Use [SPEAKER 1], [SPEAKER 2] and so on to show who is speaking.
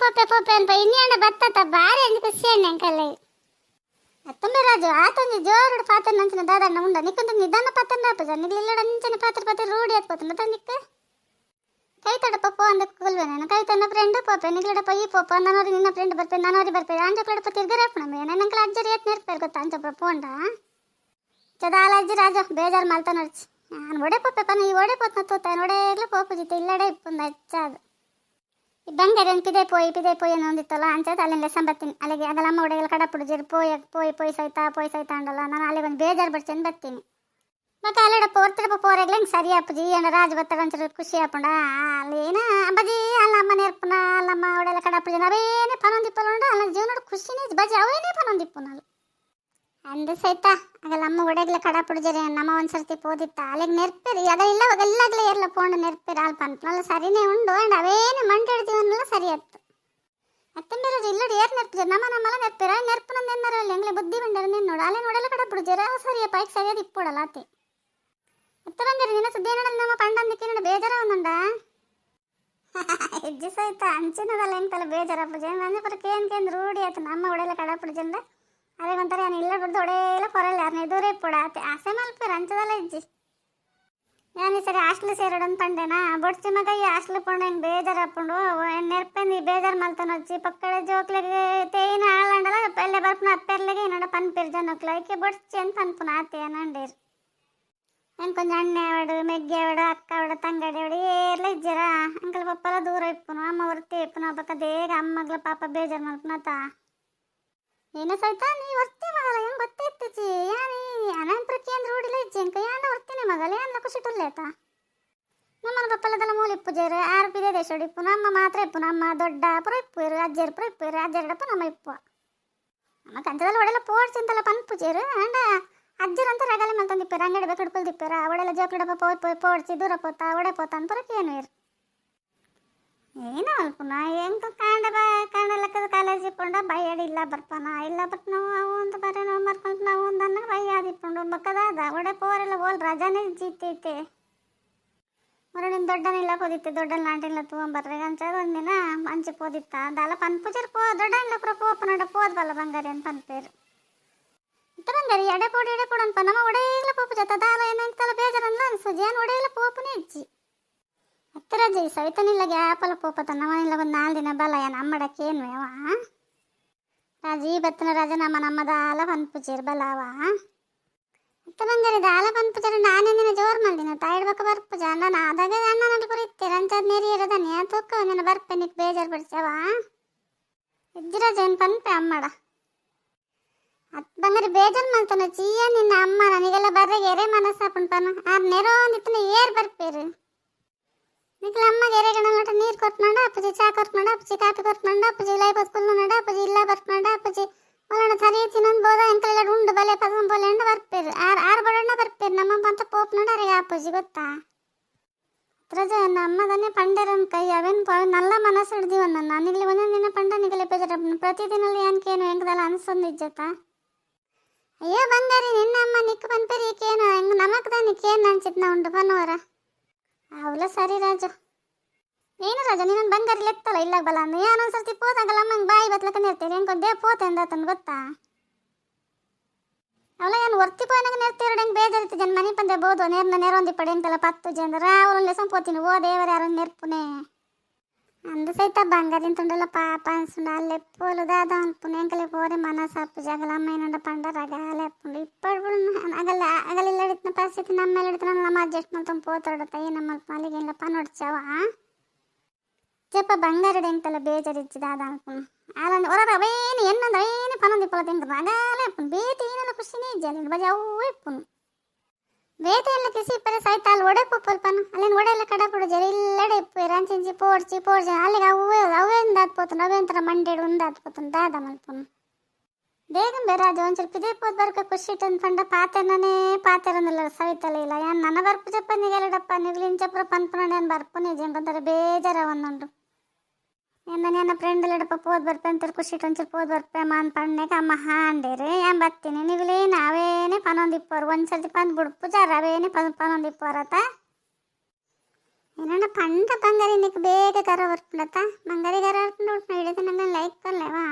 [SPEAKER 1] ಪೋಪೆ ಪೋಪೆ ಅಂತ ಇನ್ನೇಣ ಬತ್ತತ ಬಾರಿ ಅಂದು ಖುಷಿ ಅಂಕಲ್ ಅತ್ತಂಬೆ ರಾಜು ಆತೊಂದು ಜೋರುಡು ಪಾತ್ರ ನಂಚಿನ ದಾದಣ್ಣ ಉಂಡ ನಿಕ್ಕಂತ ನಿಧಾನ ಪಾತ್ರ ರಾಪಜ ನಿಗ್ಲಿಲ್ಲಡ ಅಂಚನೆ ಪಾತ್ರ ರೂಢಿ ಆತ್ಪೋತನ ತಂದಿಕ್ಕ ಕೈ ತಡಪ ಪೋ ಅಂದ ಕುಲ್ವೆ ನಾನು ಕೈ ತನ್ನ ಫ್ರೆಂಡ್ ಪೋಪೆ ನಿಗ್ಲಡಪ್ಪ ಈ ಪೋಪ ನಾನೋರಿ ನಿನ್ನ ಫ್ರೆಂಡ್ ಬರ್ಪೆ ನಾನೋರಿ ಬರ್ಪೆ ಅಂಜಕ್ಲಡಪ್ಪ ತಿರ್ಗರಪ್ಪಣ ನಂಕಲ್ ಅಜ್ಜರಿ ಏತ್ ನೆರ್ಪೇರ್ ಗೊತ್ತಾ ಅಂಚಪ್ಪ ಪೋಂಡ ಚದಾಲ ಅಜ್ಜಿ ರಾಜ ಬೇಜಾರು ಮಾಡ್ತಾ ನೋಡ್ಚಿ ನಾನು ಒಡೆ ಪೋಪೆ ಪನ ಈ ಒಡೆ ಪೋತ್ನ ತೋತ ಒಡೆಗ್ಲ ಪೋಪುಜಿತ್ತೆ ಇಲ್ಲಡೆ ಇಪ್ಪುಂದ ಹಚ್ಚಾದು ಈ ಬಂಗಾರ ಪಿದೆ ಪೋಯಿ ಅನ್ನೋ ಒಂದಿತ್ತಲ್ಲ ಅಂಚದ ಅಲ್ಲಿಂದ ಸಂಬತ್ತೀನಿ ಅಲ್ಲಿಗೆ ಆಗಲಮ್ಮ ಒಡೆಗೆಲ್ಲ ಕಡಪುಡು ಜರಿ ಪೋಯ್ ಸೈತಾ ಅಂಡಲ್ಲ ನಾನು ಅಲ್ಲಿಗೆ ಒಂದು ಬೇಜಾರು ಬರ್ತೀನಿ ಬರ್ತೀನಿ ಮತ್ತೆ ಅಲ್ಲಡಪ್ಪ ಹೊರ್ತಡಪ್ಪ ಪೋರೆಗ್ಲ ಹಿಂಗೆ ಸರಿ ಅಪ್ಪಜಿ ಏನ ರಾಜ ಬತ್ತಾಗ ಒಂಚೂರು ಖುಷಿ ಆಪುಂಡ ಅಲ್ಲಿ ಏನ ಬಜಿ ಅಲ್ಲಮ್ಮ ನೇರ್ಪುನ ಅಲ್ಲಮ್ಮ ಒಡೆಲ್ಲ ಕಡಪುಜಿ ಅವೇನೇ ಪನೊಂದಿಪ್ಪಲ್ಲ ಉಂಡ ಅಲ್ಲ ಜೀವನ ಖುಷಿನೇ ಬಜಿ ಅವೇನೇ ಪನೊಂದಿಪ್ಪುನಲ್ಲ ಅಂದು ಸೈತಾ ಆಗಲ್ಲ ಅಮ್ಮ ಒಡೆಗ್ಲ ಕಡಪುಡು ಜರಿ ನಮ್ಮ ಒಂದ್ಸರ್ತಿ ಪೋದಿತ್ತ ಅಲ್ಲಿಗೆ ನೆರ್ಪೇರಿ ಅದೆಲ್ಲ ಎಲ್ಲಗ್ಲೇ ಎಲ್ಲ ಪೋಂಡು ನೆರ್ಪೇರಿ ಅಲ್ಪ ಅಂತನಲ್ಲ ಸರಿನೇ ಉಂಡು ಅಂಡ್ ಅವೇನು ಮಂಟಾಡ್ತೀವನ್ನೆಲ್ಲ ಸರಿ ಆಯ್ತು ಅತ್ತಂಬೆ ರೋಜು ಇಲ್ಲಡಿ ಏರ್ ನೆರ್ಪಿಜ ನಮ್ಮಲ್ಲ ನೆರ್ಪೇರ ನೆರ್ಪನಂದು ಎನ್ನಾರ ಇಲ್ಲ ಎಂಗ್ಲೆ ಬುದ್ಧಿ ಬಂಡಾರ ನೀನು ನೋಡು ಅಲ್ಲೇ ನೋಡೆಲ್ಲ ಕಡಪುಡು ಜರ ಸರಿಯಪ್ಪ ಈಗ ಸರಿಯಾದ ಇಪ್ಪೋಡಲ್ಲ ಆತೆ ಅತ್ತ ಬಂದಿರಿ ನಿನ್ನ ಸುದ್ದಿ ಏನಲ್ಲ ನಮ್ಮ ಪಂಡಂದಿಕ್ಕೆ ನೋಡು ಬೇಜಾರ ಒಂದುಂಡ ಹೆಜ್ಜೆ ಸಹಿತ ಅಂಚಿನದಲ್ಲ ಎಂತಲ್ಲ ಬೇಜಾರ ಪೂಜ ನನ್ನ ಪರಕ್ಕೆ ಏನ್ಕೇಂದು ರೂಢಿ ಆಯ್ತು ನಮ್ಮ ಒಡೆಲ್ಲ ಕಡಪುಡು ಜಂದ ಅದೇ ಒಂಥರ ನಾನು ಇಲ್ಲ ಬಿಡ್ದು ಒಡೆಯಲ್ಲ ಕೊರಲ್ಲ ಯಾರನ್ನ ಎದುರೇ ಪುಡ ಆತೆ ಆಸೆ ಮಲ್ಪೇರು ಅಂಚದಲ್ಲ ಇಜ್ಜಿ ನಾನು ಸರಿ ಹಾಸ್ಟ್ಲು ಸೇರೋಡಂತ ಪಂಡೇನಾ ಬೊಡ್ಚಿ ಮಗ ಈ ಹಾಸ್ಟ್ಲು ಪುಂಡು ಹೆಂಗೆ ಬೇಜಾರು ಹಾಕೊಂಡು ನೆರ್ಪಂದು ಬೇಜಾರು ಮಲ್ತಾನ వచ్చి ಪಕ್ಕಡ ಜೋಕ್ಲಿಗೆ ತೇಯಿನ ಆಳಂಡಲ್ಲ ಪಲ್ಲೆ ಬರ್ಪನ ಅಪ್ಪೆರ್ಲಿಗೆ ಏನಡ ಪನ್ಪೇರು ಜನಕ್ಲ ಐಕೆ ಬೊಡ್ಚಿ ಅಂತ ಅನ್ಪುನ ಆತೆ ನಂಡೇರು ಏನು ಕೊಂಚ ಅಣ್ಣೆ ಅವಡು ಮೆಗ್ಗೆ ಅವಡು ಅಕ್ಕ ಅವಡು ತಂಗಡಿ ಅವಡು ಏರ್ಲ ಇಜ್ಜರ ಅಂಕಲ್ ಪಪ್ಪಲ್ಲ ದೂರ ಇಪ್ಪುನು ಅಮ್ಮ ಹೊರ್ತಿ ಇಪ್ಪುನು ಪಕ್ಕ ದೇಗ ಅಮ್ಮಗ್ಲ ಪಾಪ ಬೇಜಾರು ಮಲ್ಪುನತ ಏನ ಸಹಿತ ನೀ ಹೊರ್ತಿ ಮಗಲ ಹೆಂಗೆ ಗೊತ್ತಿತ್ತಚಿ ಯಾನಿ ಅನಂತರಕ್ಕೆ ಅಂದ್ರೆ ರೂಢಿಲ್ಲ ಇಜ್ಜಿ ಅಂಕ ಯಾನ ಹೊರ್ತೀನಿ ಮಗಲ ಯಾನ ಖುಷಿಟುಲ್ಲೇತ ನಮ್ಮನ ಪಪ್ಪಲದಲ್ಲ ಮೂಲ ಇಪ್ಪುಜೇರು ಆರು ಪಿದೆ ದೇಶ ಇಪ್ಪು ನಮ್ಮ ಮಾತ್ರ ಇಪ್ಪು ನಮ್ಮ ದೊಡ್ಡ ಪುರ ಇಪ್ಪುರು ಅಜ್ಜರು ಪುರ ಇಪ್ಪುರು ಅಜ್ಜರಡಪ್ಪ ನಮ್ಮ ಇಪ್ಪು ನಮ್ಮ ಕಂಚದಲ್ಲಿ ಒಡೆಲ್ಲ ಪೋಡ್ಸಿಂತಲ್ಲ ಪನ್ಪುಜೇರು ಅಂಡ ಅಜ್ಜರಂತ ರಗಲೆ ಮಲ್ತಂದಿಪ್ಪೇರು ಅಂಗಡಿ ಬೇಕು ಹಿಡ್ಕೊಳ್ದಿಪ್ಪೇರ ಒಡೆಲ್ಲ ಜೋಕ್ಲಿಡಪ್ಪ ಪೋಡ್ಸಿ ದೂರ ಪೋತ ಒಡೆ ಪೋತ ಅಂತರಕ್ಕೆ ಏನು ಇರು ಏನೋ ಅಲ್ಪುನ ಹೆಂಗೆ ಕಾಂಡ ಲೆಕ್ಕದ ಕಾಲೇಜ್ ಇಪ್ಕೊಂಡ ಬೈಯಾಡಿ ಇಲ್ಲ ಬರ್ಪನ ಇಲ್ಲ ಬಟ್ ನಾವು ಅವು ಅಂತ ಬರೀ ನಾವು ಮರ್ಕೊಂಡು ನಾವು ಒಂದನ್ನ ಬೈಯಾದಿ ಇಪ್ಕೊಂಡು ಬಕ್ಕದಾದ ಒಡೆ ಪೋರೆಲ್ಲ ಹೋಲ್ ರಜಾನೇ ಜೀತೈತೆ ಮರಣಿನ ದೊಡ್ಡನಿಲ್ಲ ಪೋದಿತ್ತೆ ದೊಡ್ಡ ನಾಟಿಲ್ಲ ತೊಗೊಂಬರ್ರಿ ಅಂಚದ ಒಂದಿನ ಮಂಚಿ ಪೋದಿತ್ತ ಅದಲ್ಲ ಪನ್ಪುಜರ್ ದೊಡ್ಡನಿಲ್ಲ ಪುರ ಪೋಪನಡ ಪೋದ್ಬಲ್ಲ ಬಂಗಾರಿ ಅಂತ ಪನ್ಪೇರು ಇತ್ತ ಬಂಗಾರಿ ಎಡೆ ಪೋಡು ಅನ್ಪ ನಮ್ಮ ಒಡೆಯಲ್ಲ ಪೋಪು ಜೊತೆ ದಾಲ ಏನಂತಲ್ಲ ಬೇಜಾರಲ್ಲ ಅನ್ಸೋದು ಏನು ಒಡೆಯಲ್ಲ ಪೋಪನೇ ಇಜ್ಜಿ ಹತ್ತಿರ ಜೈ ಸವಿತನಿಲ್ಲ ಗ್ಯಾಪಲ್ಲ ಪೋಪತ ನಮ್ಮನಿಲ್ಲ ಒಂದು 4 ದಿನ ಬಲ ಏನು ಅಮ್ಮಡಕ್ಕೆ ಏನು ಯಾವ ರಾಜಿ ಬತ್ತನ ರಾಜ ನಮ್ಮ ದಾಲ ಪನ್ಪುಜೇರು ಬಲವ ಹತ್ತ ಬಂಗಾರಿ ದಾಲ ಪನ್ಪುಜರು ನಾನೇಂದಿನ ಜೋರು ಮಲ್ದಿನ ತಾಯಿಡ್ಬೇಕು ಬರ್ಪುಜ ನಾನು ಆದಾಗ ಅಣ್ಣನಲ್ಲಿ ಕುರಿತ್ತೆ ರಂಚದ ನೀರು ಇರೋದನ್ನೇ ತೂಕ ಒಂದಿನ ಬರ್ಪೆ ನಿಕ್ ಬೇಜಾರು ಬಿಡ್ಸವ ಇಜ್ಜಿರಾಜ ಏನು ಪನ್ಪೆ ಅಮ್ಮಡ ಹತ್ತು ಬಂಗಾರಿ ಬೇಜಾರು ಮಲ್ತಾನ ಚೀಯ ನಿನ್ನ ಅಮ್ಮ ನನಗೆಲ್ಲ ಬರ್ರೆ ಎರೆ ಮನಸ್ಸಾಪುಂಡು ಪನ ಆರು ನೆರೋ ನಿತ್ತನ ಏರ್ ಬರ್ಪೇರು ನಿಕ್ಲ ಅಮ್ಮಗೆ ಎರೆಗಣಟ ನೀರು ಕೊಟ್ಕೊಂಡ ಅಪ್ಪಜಿ ಚಾ ಕೊಟ್ಕೊಂಡ ಅಪ್ಪಜಿ ಕಾಫಿ ಕೊಟ್ಕೊಂಡ ಅಪ್ಪಜಿ ಲೈಫ್ ಸ್ಕೂಲ್ ನಡ ಅಪ್ಪಜಿ ಇಲ್ಲ ಬರ್ಕೊಂಡ ಅಪ್ಪಜಿ ಒಲಣ ಸರಿ ತಿನ್ನೊಂದು ಬೋದ ಎಂಕಲೆಲ್ಲ ಉಂಡು ಬಲೆ ಪದಂ ಬೋಲೆ ಎಂಡ ಬರ್ಪೇರು ಆರು ಬಡಣ್ಣ ಬರ್ಪೇರು ನಮ್ಮಪ್ಪ ಅಂತ ಪೋಪ್ ನೋಡಾರೆ ಅಪ್ಪಜಿ ಗೊತ್ತಾ ತ್ರಜ ನಮ್ಮದನ್ನೇ ಪಂಡರನ್ ಕೈ ಅವೇನು ನಲ್ಲ ಮನಸ್ಸು ಹಿಡ್ದೀವ ನಾನಿಲ್ಲಿ ಒಂದೊಂದು ದಿನ ಪಂಡನಿಗೆಲ್ಲ ಬೇಜಾರ ಪ್ರತಿದಿನಲ್ಲಿ ಏನಕ್ಕೇನು ಹೆಂಗದಲ್ಲ ಅನ್ಸೊಂದು ಇಜ್ಜತ್ತ ಅಯ್ಯೋ ಬಂಗಾರಿ ನಿನ್ನ ಅಮ್ಮ ನಿಕ್ಕ ಪನ್ಪೇರಿ ಈಕೇನು ಹೆಂಗೆ ನಮಕ್ದ ನಿಕ್ಕೇನು ಅನ್ಸಿತ್ ನಾ ಉಂಡು ಪನ್ನವರ ಅವಳ ಸರಿ ರಾಜ ಏನು ರಾಜ ನೀನೊಂದು ಬಂಗಾರಿ ಲೆತ್ತಲ್ಲ ಇಲ್ಲ ಬಲ ಅಂದು ಏನೊಂದು ಸರ್ತಿ ಪೋತಾಗಲ್ಲ ಅಮ್ಮಂಗೆ ಬಾಯಿ ಬತ್ಲಕ್ಕ ನೆರ್ತೀರಿ ಹೆಂಗೆ ದೇ ಪೋತೆ ಅಂದತನ್ ಗೊತ್ತಾ ಅವಳ ಏನು ಹೊರ್ತಿ ಪೋಯನಾಗ ನೆರ್ತೀರಿ ಹೆಂಗೆ ಬೇಜಾರಿತ್ತು ಜನ ಮನೆ ಪಂದೆ ಬೋದು ನೆರೊಂದಿ ಪಡೆ ಅಂತಲ್ಲ 10 ಜನ ರಾವಲು ಲೆಸಂ ಪೋತೀನಿ ಓ ದೇವರ ಯಾರು ನೆರ್ಪುನೆ ಅಂದು ಸಹಿತ ಬಂಗಾರಿನ ತುಂಡಲ್ಲ ಪಾಪ ಅನ್ಸುಂಡು ಅಲ್ಲೇ ಪೋಲು ದಾದ ಅನ್ಪುನೆ ಎಂಕಲೆ ಪೋರೆ ಮನಸ್ಸಾಪು ಜಾಗಲ ಅಮ್ಮ ಏನಂಡ ಪಂಡರಾಗ ಅಲೆ ಅಪ್ಪುಂಡು ಇಪ್ಪಡು ಆಗಲಿಲ್ಲ ಹಿಡಿತನ ಪರಿಸ್ಥಿತಿ ನಮ್ಮ ಮೇಲೆ ಹಿಡಿತ ನಮ್ಮ ಅಡ್ಜಸ್ಟ್ ಮಾಡ್ಕೊಂಡು ಪೋತಾಡತ್ತ ನಮ್ಮ ಮಲ್ಲಿಗೆಲ್ಲಪ್ಪ ನೋಡ್ಚವ ಜಪ್ಪ ಬಂಗಾರದ ಎಂತಲ್ಲ ಬೇಜಾರಿಚ್ಚಿ ದಾದ ಅನ್ಪುನು ಅಲ್ಲ ಹೊರ ಅವೇನು ಎನ್ನೊಂದು ಅವೇನು ಪನೊಂದು ಇಪ್ಪತ್ತು ಹೆಂಗೆ ಅಗಾಲೆ ಅಪ್ಪುನು ಬೇತಿ ಏನೆಲ್ಲ ಖುಷಿನೇ ಇಜ್ಜಲ್ಲ ಬಜ ಅವು ಇಪ್ಪುನು ಬೇತೆ ಎಲ್ಲ ಕಿಸಿ ಪರೆ ಸಹಿತ ಅಲ್ಲಿ ಒಡೆ ಪುಪ್ಪಲ್ಪನ ಅಲ್ಲೇನು ಒಡೆ ಎಲ್ಲ ಕಡಪುಡು ಜರಿ ಇಲ್ಲಡೆ ಇಪ್ಪು ರಂಚಿಂಚಿ ಪೋಡ್ಸಿ ಅಲ್ಲಿಗೆ ಅವೇ ದಾತ್ಪೋತನು ಅವೇಂತರ ಮಂಡೇಡು ದಾತ್ಪೋತನು ದಾದ ಮಲ್ಪುನು ಬೇಗ ಬೇರೆ ಅದು ಒಂದು ಸ್ವಲ್ಪ ಇದೇ ಪೋದ್ ಬರ್ಕ ಖುಷಿ ಇಟ್ಟು ಪಂಡ ಪಾತೆರನ್ನೆಲ್ಲ ಸವಿತಲೇ ಇಲ್ಲ ಏನು ನನ್ನ ಬರ್ಪು ಚಪ್ಪ ನಿಗಲಡಪ್ಪ ನಿಗ್ಲಿಂಚಪ್ರ ಪನ್ಪುನ ಏನು ಬರ್ಪುನೇ ಜಂಕೊಂತಾರೆ ಬೇಜಾರ ಒಂದೊಂದು ನನ್ನ ಫ್ರೆಂಡ್ಲಡಪ್ಪ ಪೋದ್ ಬರ್ಪೆ ಅಂತಾರೆ ಖುಷಿ ಇಟ್ಟು ಒಂಚೂರು ಪೋದ್ ಬರ್ಪೆ ಮಾನ್ ಪಣ್ಣೆಗೆ ಅಮ್ಮ ಹಾಂಡೇರಿ ಏನು ಬರ್ತೀನಿ ನಿಗ್ಲಿ ನಾವೇನೇ ಪನೊಂದಿಪ್ಪರು ಒಂದು ಸರ್ತಿ ಪಂದು ಬಿಡ್ಪು ಜಾರ ಅವೇನೇ ಪನೊಂದಿಪ್ಪರತ್ತ ಏನಣ್ಣ ಪಣ್ಣ ಎಂತ ಬಂಗಾರಿ నీకు ಬೇಗ ಕರ ಬರ್ಪುಂಡತ್ತ ಬಂಗಾರಿ ಕರ ಬರ್ಪುಂಡು ಇಡೀ ನಂಗೆ ಲೈಕ್ ಕರ್ಲೇವಾ